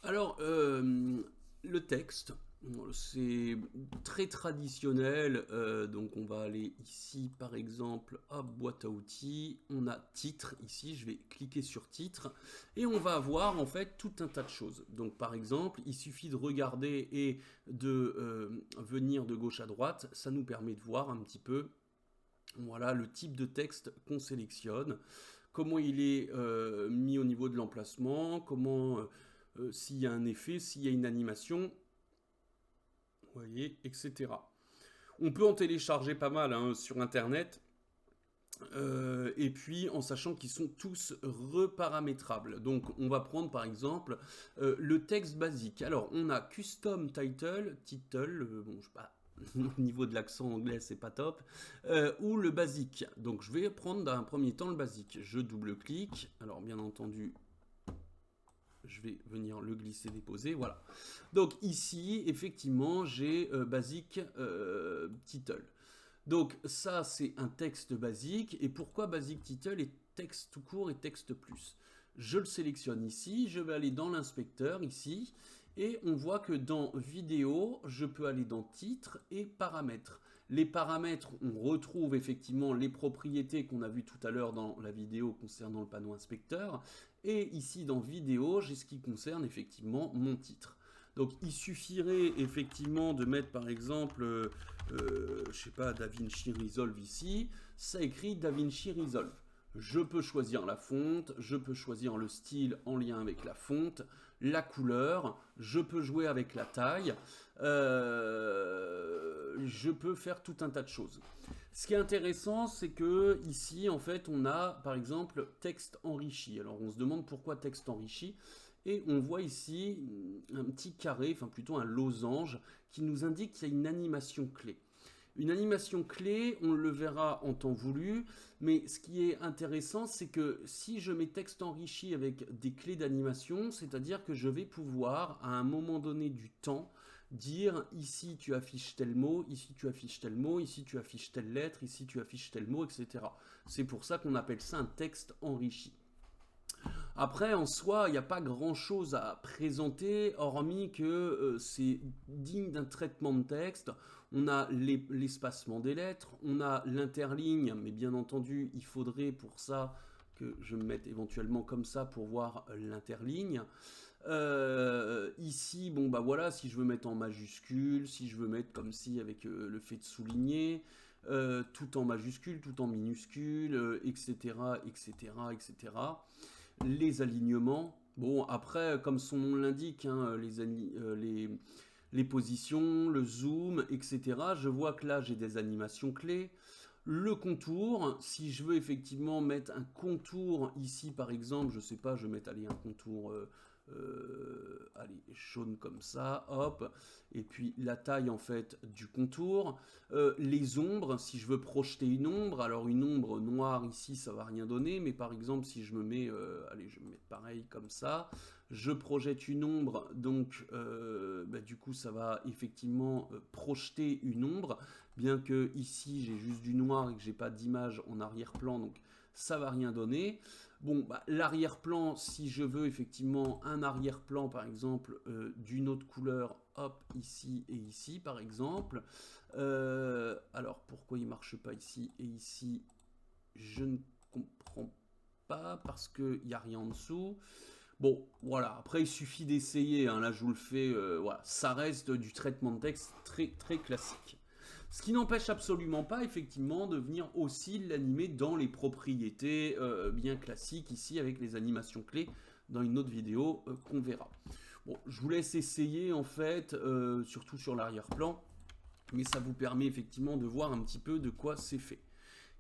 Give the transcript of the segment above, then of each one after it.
Alors, le texte, c'est très traditionnel. Donc, on va aller ici, par exemple, à boîte à outils. On a titre ici. Je vais cliquer sur titre et on va avoir en fait tout un tas de choses. Donc, par exemple, il suffit de regarder et de venir de gauche à droite. Ça nous permet de voir un petit peu. Voilà le type de texte qu'on sélectionne, comment il est mis au niveau de l'emplacement, comment s'il y a un effet, s'il y a une animation, vous voyez, etc. On peut en télécharger pas mal hein, sur Internet. Et puis en sachant qu'ils sont tous reparamétrables. Donc on va prendre par exemple le texte basique. Alors on a custom title, bon je sais pas, au niveau de l'accent anglais c'est pas top, ou le basique. Donc je vais prendre dans un premier temps le basique. Je double-clique, alors bien entendu je vais venir le glisser déposer, voilà. Donc ici effectivement j'ai basique title. Donc ça, c'est un texte basique. Et pourquoi basic title et texte tout court et texte plus? Je le sélectionne ici, je vais aller dans l'inspecteur ici, et on voit que dans vidéo, je peux aller dans titre et paramètres. Les paramètres, on retrouve effectivement les propriétés qu'on a vues tout à l'heure dans la vidéo concernant le panneau inspecteur. Et ici dans vidéo, j'ai ce qui concerne effectivement mon titre. Donc il suffirait effectivement de mettre par exemple, je sais pas, DaVinci Resolve ici, ça écrit DaVinci Resolve. Je peux choisir la fonte, je peux choisir le style en lien avec la fonte, la couleur, je peux jouer avec la taille, je peux faire tout un tas de choses. Ce qui est intéressant, c'est que ici, en fait, on a par exemple texte enrichi. Alors on se demande pourquoi texte enrichi. Et on voit ici un petit carré, enfin plutôt un losange, qui nous indique qu'il y a une animation clé. Une animation clé, on le verra en temps voulu, mais ce qui est intéressant, c'est que si je mets texte enrichi avec des clés d'animation, c'est-à-dire que je vais pouvoir, à un moment donné du temps, dire ici tu affiches tel mot, ici tu affiches tel mot, ici tu affiches telle lettre, ici tu affiches tel mot, etc. C'est pour ça qu'on appelle ça un texte enrichi. Après, en soi, il n'y a pas grand-chose à présenter, hormis que c'est digne d'un traitement de texte. On a l'espacement des lettres, on a l'interligne, mais bien entendu, il faudrait pour ça que je me mette éventuellement comme ça pour voir l'interligne. Ici, bon bah voilà, si je veux mettre en majuscule, si je veux mettre comme si avec le fait de souligner, tout en majuscule, tout en minuscule, etc., etc., etc. Les alignements, bon après, comme son nom l'indique, hein, les positions, le zoom, etc. Je vois que là j'ai des animations clés. Le contour, si je veux effectivement mettre un contour ici par exemple, je sais pas, je vais mettre allez, un contour allez, jaune comme ça, hop, et puis la taille en fait du contour. Les ombres, si je veux projeter une ombre, alors une ombre noire ici ça va rien donner, mais par exemple si je me mets, allez je vais me mettre pareil comme ça, je projette une ombre, donc bah, du coup ça va effectivement projeter une ombre, bien que ici j'ai juste du noir et que j'ai pas d'image en arrière-plan, donc ça va rien donner. Bon, bah, l'arrière-plan, si je veux effectivement un arrière-plan par exemple d'une autre couleur, hop, ici et ici par exemple. Alors pourquoi il marche pas ici et ici, je ne comprends pas parce qu'il n'y a rien en dessous. Bon, voilà, après il suffit d'essayer, hein. Là je vous le fais, voilà, ça reste du traitement de texte très très classique. Ce qui n'empêche absolument pas, effectivement, de venir aussi l'animer dans les propriétés bien classiques, ici, avec les animations clés, dans une autre vidéo qu'on verra. Bon, je vous laisse essayer, en fait, surtout sur l'arrière-plan, mais ça vous permet effectivement de voir un petit peu de quoi c'est fait.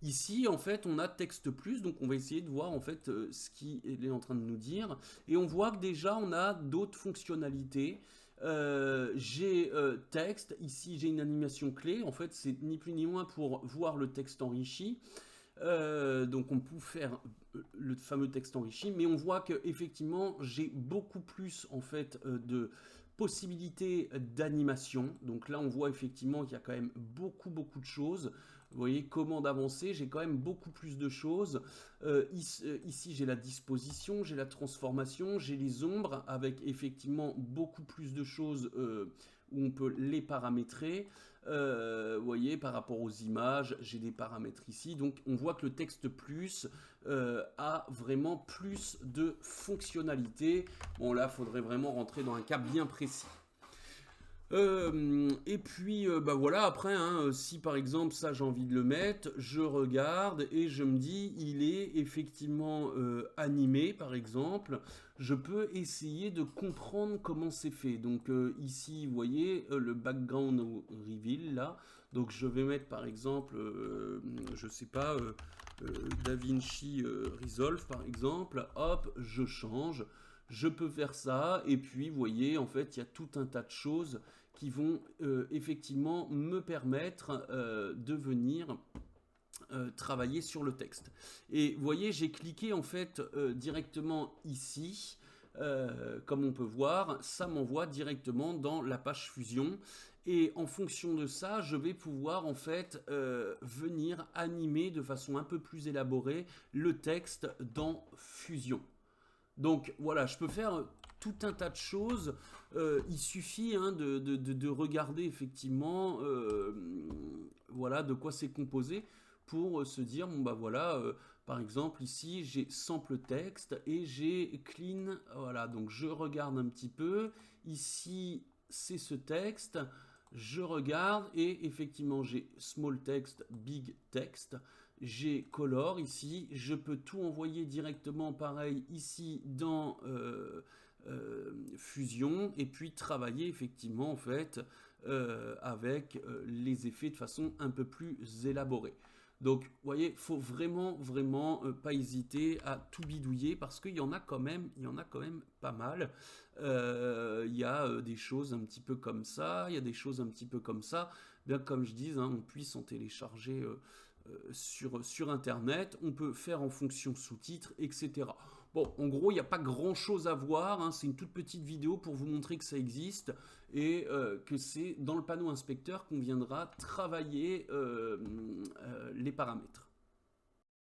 Ici, en fait, on a texte plus, donc on va essayer de voir en fait ce qu'il est en train de nous dire. Et on voit que déjà, on a d'autres fonctionnalités. J'ai texte, ici j'ai une animation clé. En fait, c'est ni plus ni moins pour voir le texte enrichi. Donc on peut faire le fameux texte enrichi, mais on voit que effectivement j'ai beaucoup plus en fait de possibilités d'animation. Donc là on voit effectivement qu'il y a quand même beaucoup de choses. Vous voyez, commande avancée, j'ai quand même beaucoup plus de choses. Ici, j'ai la disposition, j'ai la transformation, j'ai les ombres avec effectivement beaucoup plus de choses où on peut les paramétrer. Vous voyez, par rapport aux images, j'ai des paramètres ici. Donc, on voit que le texte plus a vraiment plus de fonctionnalités. Bon, là, il faudrait vraiment rentrer dans un cas bien précis. Et puis, bah voilà, après, hein, si par exemple ça j'ai envie de le mettre, je regarde et je me dis, il est effectivement animé, par exemple. Je peux essayer de comprendre comment c'est fait. Donc ici, vous voyez, le background reveal, là. Donc je vais mettre par exemple, je sais pas, DaVinci Resolve, par exemple. Hop, je change. Je peux faire ça, et puis vous voyez, en fait, il y a tout un tas de choses qui vont effectivement me permettre de venir travailler sur le texte. Et vous voyez, j'ai cliqué en fait directement ici. Comme on peut voir, ça m'envoie directement dans la page Fusion. Et en fonction de ça, je vais pouvoir en fait venir animer de façon un peu plus élaborée le texte dans Fusion. Donc voilà, je peux faire tout un tas de choses. Il suffit hein, de regarder effectivement voilà, de quoi c'est composé pour se dire, bon bah voilà, par exemple ici j'ai sample texte et j'ai clean, voilà, donc je regarde un petit peu, ici c'est ce texte, je regarde et effectivement j'ai small text, big text, j'ai color ici, je peux tout envoyer directement pareil ici dans Fusion et puis travailler effectivement en fait avec les effets de façon un peu plus élaborée. Donc, vous voyez, faut vraiment pas hésiter à tout bidouiller parce qu'il y en a quand même, pas mal. Il y a des choses un petit peu comme ça, il y a des choses un petit peu comme ça. Bien comme je dis, hein, on puisse en télécharger sur Internet, on peut faire en fonction sous-titres, etc. Bon, en gros, il n'y a pas grand-chose à voir, hein, c'est une toute petite vidéo pour vous montrer que ça existe et que c'est dans le panneau inspecteur qu'on viendra travailler les paramètres.